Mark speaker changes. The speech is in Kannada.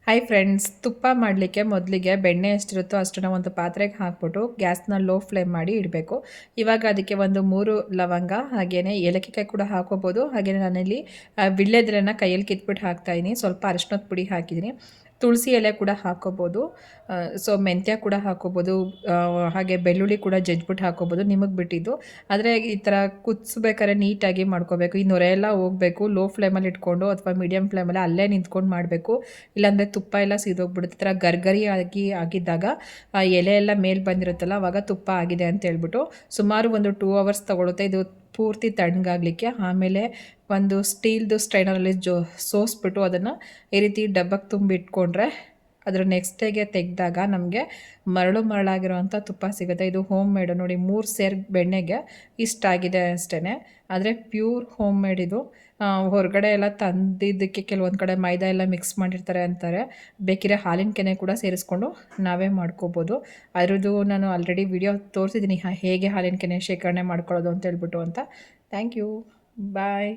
Speaker 1: ಹಾಯ್ ಫ್ರೆಂಡ್ಸ್, ತುಪ್ಪ ಮಾಡಲಿಕ್ಕೆ ಮೊದಲಿಗೆ ಬೆಣ್ಣೆ ಎಷ್ಟಿರುತ್ತೋ ಅಷ್ಟನ್ನು ಒಂದು ಪಾತ್ರೆಗೆ ಹಾಕ್ಬಿಟ್ಟು ಗ್ಯಾಸ್ನ ಲೋ ಫ್ಲೇಮ್ ಮಾಡಿ ಇಡಬೇಕು. ಇವಾಗ ಅದಕ್ಕೆ ಒಂದು 3 ಲವಂಗ ಹಾಗೆಯೇ ಏಲಕ್ಕಿಕಾಯಿ ಕೂಡ ಹಾಕೋಬೋದು. ಹಾಗೆಯೇ ನಾನಿಲ್ಲಿ ವಿಳ್ಯೆದೆಲೆನ ಕೈಯಲ್ಲಿ ಕಿತ್ಬಿಟ್ಟು ಹಾಕ್ತಾಯಿದ್ದೀನಿ. ಸ್ವಲ್ಪ ಅರಿಶಿನದ ಪುಡಿ ಹಾಕಿದ್ದೀನಿ. ತುಳಸಿ ಎಲೆ ಕೂಡ ಹಾಕೋಬೋದು. ಸೊ ಮೆಂತ್ಯ ಕೂಡ ಹಾಕೋಬೋದು. ಹಾಗೆ ಬೆಳ್ಳುಳ್ಳಿ ಕೂಡ ಜಜ್ಜಿಬಿಟ್ಟು ಹಾಕೋಬೋದು, ನಿಮಗೆ ಬಿಟ್ಟಿದ್ದು. ಆದರೆ ಈ ಥರ ಕುದಿಸ್ಬೇಕಾದ್ರೆ ನೀಟಾಗಿ ಮಾಡ್ಕೋಬೇಕು. ಈ ನೊರೆ ಎಲ್ಲ ಹೋಗಬೇಕು. ಲೋ ಫ್ಲೇಮಲ್ಲಿ ಇಟ್ಕೊಂಡು ಅಥವಾ ಮೀಡಿಯಮ್ ಫ್ಲೇಮಲ್ಲಿ ಅಲ್ಲೇ ನಿಂತ್ಕೊಂಡು ಮಾಡಬೇಕು. ಇಲ್ಲಾಂದರೆ ತುಪ್ಪ ಎಲ್ಲ ಸೀದೋಗ್ಬಿಡುತ್ತೆ. ಈ ಥರ ಗರ್ಗರಿ ಆಗಿದ್ದಾಗ ಎಲೆ ಎಲ್ಲ ಮೇಲೆ ಬಂದಿರುತ್ತಲ್ಲ, ಆವಾಗ ತುಪ್ಪ ಆಗಿದೆ ಅಂತ ಹೇಳ್ಬಿಟ್ಟು ಸುಮಾರು ಒಂದು 2 ಅವರ್ಸ್ ತೊಗೊಳುತ್ತೆ ಇದು ಪೂರ್ತಿ ತಣ್ಣಗಾಗಲಿಕ್ಕೆ. ಆಮೇಲೆ ಒಂದು ಸ್ಟೀಲ್ದು ಸ್ಟ್ರೈನರಲ್ಲಿ ಸೋಸ್ಬಿಟ್ಟು ಅದನ್ನು ಈ ರೀತಿ ಡಬ್ಬಕ್ಕೆ ತುಂಬಿಟ್ಕೊಂಡ್ರೆ ಅದರ ನೆಕ್ಸ್ಟ್ ಡೇಗೆ ತೆಗೆದಾಗ ನಮಗೆ ಮರಳಾಗಿರೋವಂಥ ತುಪ್ಪ ಸಿಗುತ್ತೆ. ಇದು ಹೋಮ್ ಮೇಡು ನೋಡಿ, 3 ಸೇರು ಬೆಣ್ಣೆಗೆ ಇಷ್ಟಾಗಿದೆ ಅಷ್ಟೇ. ಆದರೆ ಪ್ಯೂರ್ ಹೋಮ್ ಮೇಡ್ ಇದು. ಹೊರಗಡೆ ಎಲ್ಲ ತಂದಿದ್ದಕ್ಕೆ ಕೆಲವೊಂದು ಕಡೆ ಮೈದಾ ಎಲ್ಲ ಮಿಕ್ಸ್ ಮಾಡಿರ್ತಾರೆ ಅಂತಾರೆ. ಬೇಕಿದ್ರೆ ಹಾಲಿನ ಕೆನೆ ಕೂಡ ಸೇರಿಸ್ಕೊಂಡು ನಾವೇ ಮಾಡ್ಕೋಬೋದು. ಅದರದ್ದು ನಾನು ಆಲ್ರೆಡಿ ವಿಡಿಯೋ ತೋರಿಸಿದ್ದೀನಿ, ಹೇಗೆ ಹಾಲಿನ ಕೆನೆ ಶೇಖರಣೆ ಮಾಡ್ಕೊಳ್ಳೋದು ಅಂತ ಹೇಳ್ಬಿಟ್ಟು ಅಂತ. Thank you, bye.